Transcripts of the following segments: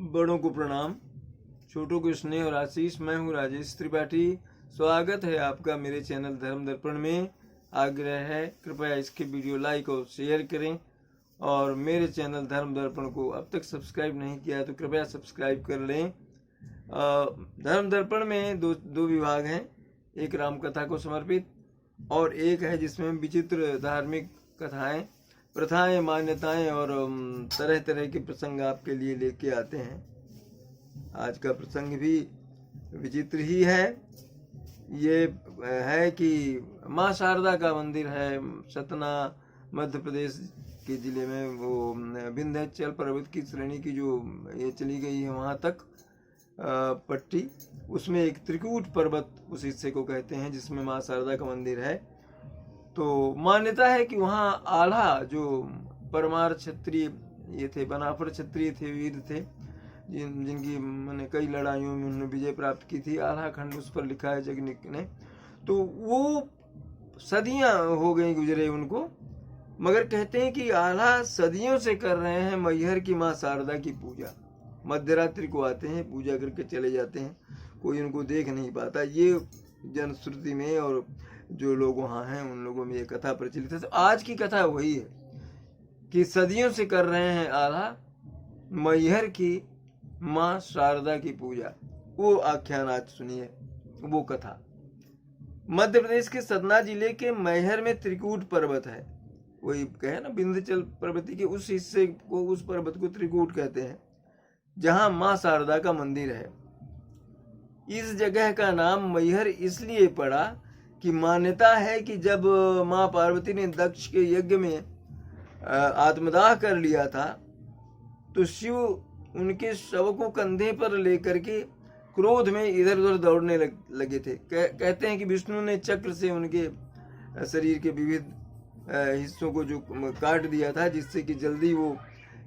बड़ों को प्रणाम, छोटों को स्नेह और आशीष। मैं हूँ राजेश त्रिपाठी। स्वागत है आपका मेरे चैनल धर्म दर्पण में। आग्रह है कृपया इसके वीडियो लाइक और शेयर करें, और मेरे चैनल धर्म दर्पण को अब तक सब्सक्राइब नहीं किया है तो कृपया सब्सक्राइब कर लें। धर्म दर्पण में दो विभाग हैं, एक राम कथा को समर्पित और एक है जिसमें विचित्र धार्मिक कथाएं, प्रथाएं, मान्यताएं और तरह तरह के प्रसंग आपके लिए लेके आते हैं। आज का प्रसंग भी विचित्र ही है। ये है कि माँ शारदा का मंदिर है सतना मध्य प्रदेश के जिले में। वो विंध्याचल पर्वत की श्रेणी की जो ये चली गई है वहाँ तक पट्टी, उसमें एक त्रिकूट पर्वत उस हिस्से को कहते हैं जिसमें माँ शारदा का मंदिर है। तो मान्यता है कि वहाँ आल्हा जो परमार क्षत्रिय ये थे, बनाफर क्षत्रिय थे, वीर थे, जिनकी मैंने कई लड़ाइयों में उन्होंने विजय प्राप्त की थी। आल्हा खंड उस पर लिखा है जगनिक ने। तो वो सदियां हो गई गुजरे उनको, मगर कहते हैं कि आल्हा सदियों से कर रहे हैं मैहर की माँ शारदा की पूजा। मध्यरात्रि को आते हैं, पूजा करके चले जाते हैं, कोई उनको देख नहीं पाता। ये जनश्रुति में और जो लोग वहाँ हैं उन लोगों में ये कथा प्रचलित है। तो आज की कथा वही है कि सदियों से कर रहे हैं आल्हा मैहर की माँ शारदा की पूजा। वो आख्यान आज सुनिए, वो कथा। मध्य प्रदेश के सतना जिले के मैहर में त्रिकूट पर्वत है। वही कहे ना विंध्याचल पर्वती के उस हिस्से को, उस पर्वत को त्रिकूट कहते हैं, जहाँ माँ शारदा का मंदिर है। इस जगह का नाम मैहर इसलिए पड़ा कि मान्यता है कि जब माँ पार्वती ने दक्ष के यज्ञ में आत्मदाह कर लिया था तो शिव उनके शव को कंधे पर लेकर के क्रोध में इधर उधर दौड़ने लगे थे। कहते हैं कि विष्णु ने चक्र से उनके शरीर के विविध हिस्सों को जो काट दिया था, जिससे कि जल्दी वो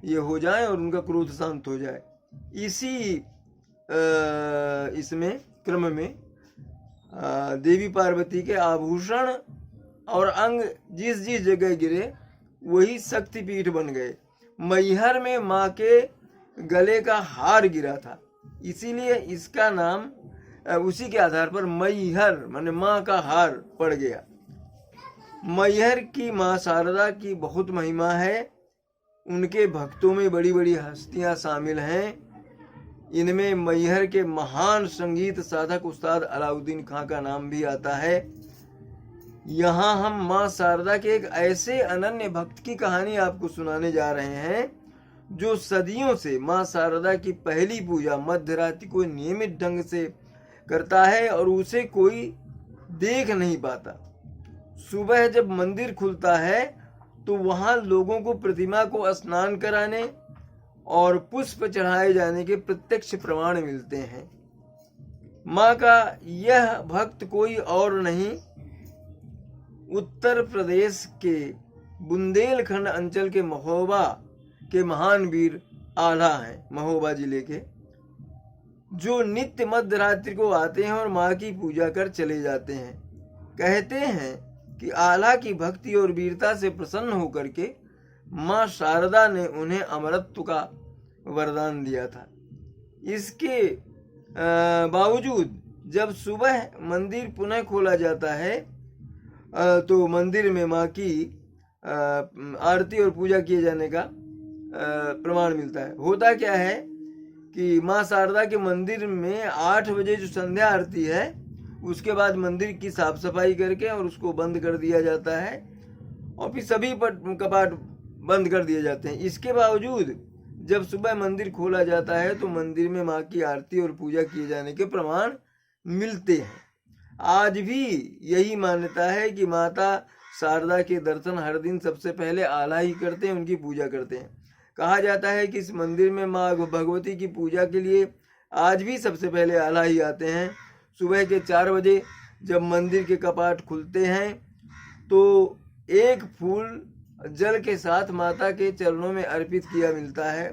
ये हो जाए और उनका क्रोध शांत हो जाए। इसी इसमें क्रम में देवी पार्वती के आभूषण और अंग जिस जिस जगह गिरे वही शक्तिपीठ बन गए। मैहर में माँ के गले का हार गिरा था, इसीलिए इसका नाम उसी के आधार पर मैहर माने माँ का हार पड़ गया। मैहर की माँ शारदा की बहुत महिमा है। उनके भक्तों में बड़ी बड़ी हस्तियां शामिल हैं। इनमें मैहर के महान संगीत साधक उस्ताद अलाउद्दीन खां का नाम भी आता है। यहाँ हम माँ शारदा के एक ऐसे अनन्य भक्त की कहानी आपको सुनाने जा रहे हैं जो सदियों से माँ शारदा की पहली पूजा मध्यरात्रि को नियमित ढंग से करता है और उसे कोई देख नहीं पाता। सुबह जब मंदिर खुलता है तो वहाँ लोगों को प्रतिमा को स्नान कराने और पुष्प चढ़ाए जाने के प्रत्यक्ष प्रमाण मिलते हैं। माँ का यह भक्त कोई और नहीं, उत्तर प्रदेश के बुंदेलखंड अंचल के महोबा के महान वीर आल्हा हैं, महोबा जिले के, जो नित्य मध्यरात्रि को आते हैं और माँ की पूजा कर चले जाते हैं। कहते हैं कि आल्हा की भक्ति और वीरता से प्रसन्न होकर के माँ शारदा ने उन्हें अमरत्व का वरदान दिया था। इसके बावजूद जब सुबह मंदिर पुनः खोला जाता है तो मंदिर में माँ की आरती और पूजा किए जाने का प्रमाण मिलता है। होता क्या है कि माँ शारदा के मंदिर में 8 बजे जो संध्या आरती है उसके बाद मंदिर की साफ सफाई करके और उसको बंद कर दिया जाता है और फिर सभी कपाट बंद कर दिए जाते हैं। इसके बावजूद जब सुबह मंदिर खोला जाता है तो मंदिर में माँ की आरती और पूजा किए जाने के प्रमाण मिलते हैं। आज भी यही मान्यता है कि माता शारदा के दर्शन हर दिन सबसे पहले आल्हा ही करते हैं, उनकी पूजा करते हैं। कहा जाता है कि इस मंदिर में माँ भगवती की पूजा के लिए आज भी सबसे पहले आल्हा ही आते हैं। सुबह के 4 बजे जब मंदिर के कपाट खुलते हैं तो एक फूल जल के साथ माता के चरणों में अर्पित किया मिलता है।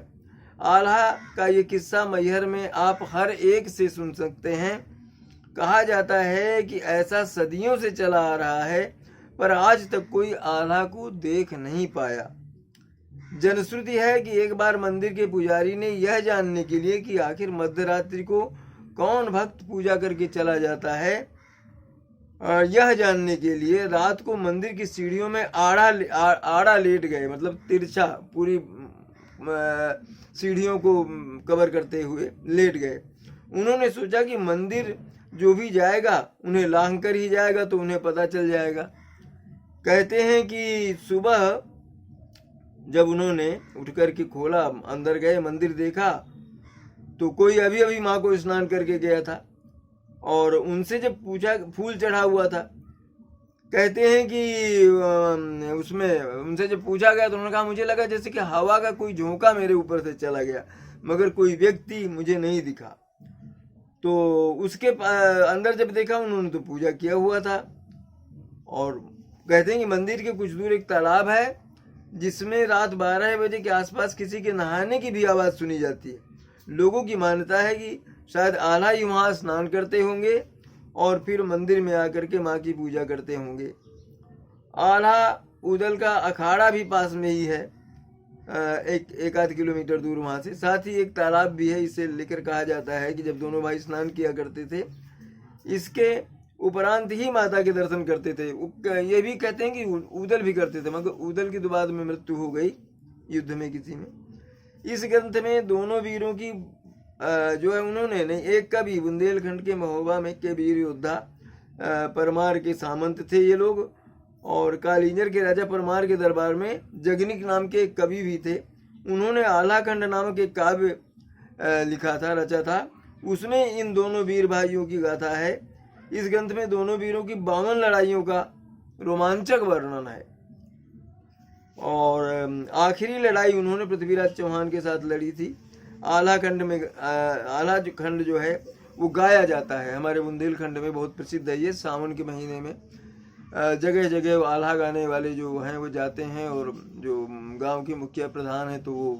आल्हा का ये किस्सा मैहर में आप हर एक से सुन सकते हैं। कहा जाता है कि ऐसा सदियों से चला आ रहा है पर आज तक कोई आल्हा को देख नहीं पाया। जनश्रुति है कि एक बार मंदिर के पुजारी ने यह जानने के लिए कि आखिर मध्यरात्रि को कौन भक्त पूजा करके चला जाता है, यह जानने के लिए रात को मंदिर की सीढ़ियों में आड़ा लेट गए, मतलब तिरछा पूरी सीढ़ियों को कवर करते हुए लेट गए। उन्होंने सोचा कि मंदिर जो भी जाएगा उन्हें लांघ कर ही जाएगा, तो उन्हें पता चल जाएगा। कहते हैं कि सुबह जब उन्होंने उठ कर के खोला, अंदर गए, मंदिर देखा, तो कोई अभी अभी माँ को स्नान करके गया था और उनसे जब पूछा, फूल चढ़ा हुआ था। कहते हैं कि उसमें उनसे जब पूछा गया तो उन्होंने कहा मुझे लगा जैसे कि हवा का कोई झोंका मेरे ऊपर से चला गया, मगर कोई व्यक्ति मुझे नहीं दिखा। तो उसके अंदर जब देखा उन्होंने तो पूजा किया हुआ था। और कहते हैं कि मंदिर के कुछ दूर एक तालाब है जिसमें रात 12 बजे के आसपास किसी के नहाने की भी आवाज़ सुनी जाती है। लोगों की मान्यता है कि शायद आल्हा ही वहाँ स्नान करते होंगे और फिर मंदिर में आकर के माँ की पूजा करते होंगे। आल्हा उदल का अखाड़ा भी पास में ही है, एक आध किलोमीटर दूर वहाँ से। साथ ही एक तालाब भी है, इसे लेकर कहा जाता है कि जब दोनों भाई स्नान किया करते थे, इसके उपरांत ही माता के दर्शन करते थे। ये भी कहते हैं कि उदल भी करते थे, मगर उदल की तो बाद में मृत्यु हो गई युद्ध में किसी में। इस ग्रंथ में दोनों वीरों की जो है उन्होंने नहीं, एक का भी बुंदेलखंड के महोबा में के वीर योद्धा परमार के सामंत थे ये लोग, और कालिंजर के राजा परमार के दरबार में जगनिक नाम के एक कवि भी थे। उन्होंने आल्हाखंड नामक एक काव्य लिखा था, रचा था। उसमें इन दोनों वीर भाइयों की गाथा है। इस ग्रंथ में दोनों वीरों की 52 लड़ाइयों का रोमांचक वर्णन है। और आखिरी लड़ाई उन्होंने पृथ्वीराज चौहान के साथ लड़ी थी। आल्हाखंड में आल्हा खंड जो है वो गाया जाता है, हमारे बुंदेलखंड में बहुत प्रसिद्ध है ये। सावन के महीने में जगह जगह आल्हा गाने वाले जो हैं वो जाते हैं, और जो गांव के मुखिया प्रधान हैं तो वो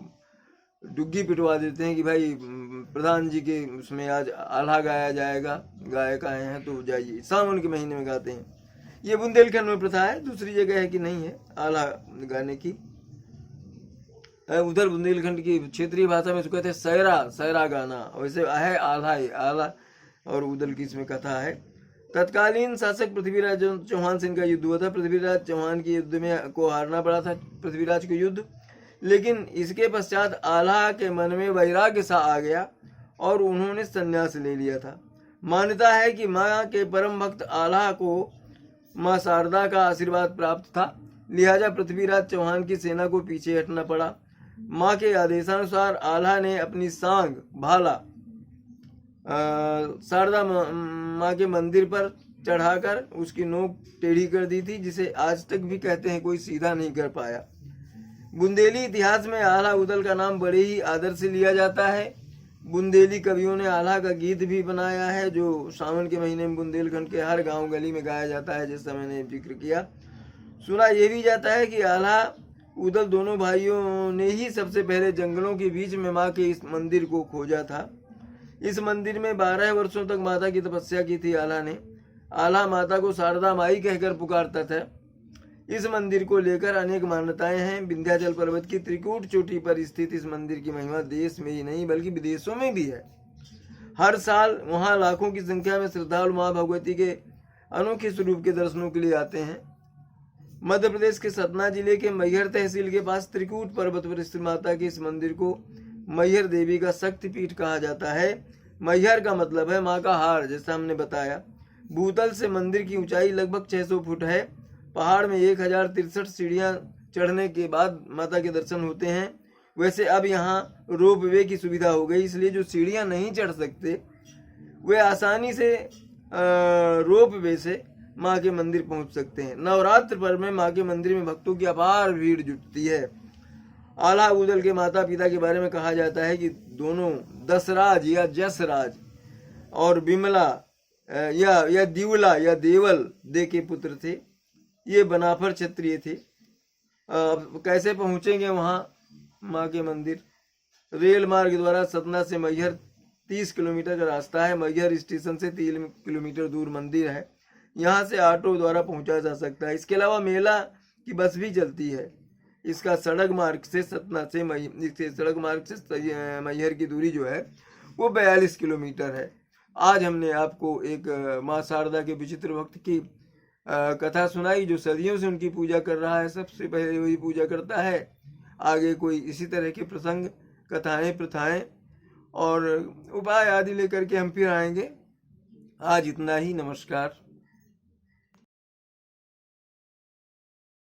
डुग्गी पिटवा देते हैं कि भाई प्रधान जी के उसमें आज आल्हा गाया जाएगा, गायक आए हैं तो जाइए। सावन के महीने में गाते हैं। ये बुंदेलखंड में प्रथा है, दूसरी जगह है कि नहीं है आल्हा गाने की। उधर बुंदेलखंड की क्षेत्रीय भाषा में इसको कहते हैं सैरा गाना, वैसे है आल्हा और उदल की इसमें कथा है। तत्कालीन शासक पृथ्वीराज चौहान से इनका युद्ध हुआ था। पृथ्वीराज चौहान के युद्ध में को हारना पड़ा था पृथ्वीराज को युद्ध, लेकिन इसके पश्चात आल्हा के मन में वैराग्य सा आ गया और उन्होंने संन्यास ले लिया था। मान्यता है कि माँ के परम भक्त आल्हा को माँ शारदा का आशीर्वाद प्राप्त था, लिहाजा पृथ्वीराज चौहान की सेना को पीछे हटना पड़ा। माँ के आदेशानुसार आल्हा ने अपनी सांग भाला शारदा माँ के मंदिर पर चढ़ाकर उसकी नोक टेढ़ी कर दी थी, जिसे आज तक भी कहते हैं कोई सीधा नहीं कर पाया। बुंदेली इतिहास में आल्हा उदल का नाम बड़े ही आदर से लिया जाता है। बुंदेली कवियों ने आल्हा का गीत भी बनाया है, जो सावन के महीने में बुंदेलखंड के हर गांव गली में गाया जाता है, जैसा मैंने जिक्र किया। सुना यह भी जाता है कि आल्हा उदल दोनों भाइयों ने ही सबसे पहले जंगलों के बीच में माँ के इस मंदिर को खोजा था। इस मंदिर में 12 वर्षों तक माता की तपस्या की थी आल्हा ने। आल्हा माता को शारदा माई कहकर पुकारता था। इस मंदिर को लेकर अनेक मान्यताएं हैं। विंध्याचल पर्वत की त्रिकूट चोटी पर स्थित इस मंदिर की महिमा देश में ही नहीं बल्कि विदेशों में भी है। हर साल वहां लाखों की संख्या में श्रद्धालु माँ भगवती के अनोखे स्वरूप के दर्शनों के लिए आते हैं। मध्य प्रदेश के सतना जिले के मैहर तहसील के पास त्रिकूट पर्वत पर स्थित माता के इस मंदिर को मैहर देवी का शक्तिपीठ कहा जाता है। मैहर का मतलब है माँ का हार, जैसा हमने बताया। भूतल से मंदिर की ऊंचाई लगभग 600 फुट है। पहाड़ में 1063 सीढ़ियां चढ़ने के बाद माता के दर्शन होते हैं। वैसे अब यहाँ रोप वे की सुविधा हो गई, इसलिए जो सीढ़ियां नहीं चढ़ सकते वे आसानी से रोप वे से माँ के मंदिर पहुँच सकते हैं। नवरात्र पर्व में माँ के मंदिर में भक्तों की अपार भीड़ जुटती है। आल्हा उदल के माता पिता के बारे में कहा जाता है कि दोनों दशराज या जसराज और बिमला या दिवला या देवल दे के पुत्र थे। ये बनाफर क्षत्रिय थे। कैसे पहुंचेंगे वहां माँ के मंदिर? रेल मार्ग द्वारा सतना से मैहर 30 किलोमीटर का रास्ता है। मैहर स्टेशन से 3 किलोमीटर दूर मंदिर है। यहाँ से ऑटो द्वारा पहुंचा जा सकता है। इसके अलावा मेला की बस भी चलती है। इसका सड़क मार्ग से सतना से इसके सड़क मार्ग से मैहर की दूरी जो है वो 42 किलोमीटर है। आज हमने आपको एक माँ शारदा के विचित्र भक्त की कथा सुनाई, जो सदियों से उनकी पूजा कर रहा है, सबसे पहले वही पूजा करता है। आगे कोई इसी तरह के प्रसंग, कथाएं, प्रथाएं और उपाय आदि लेकर के हम फिर आएंगे। आज इतना ही। नमस्कार।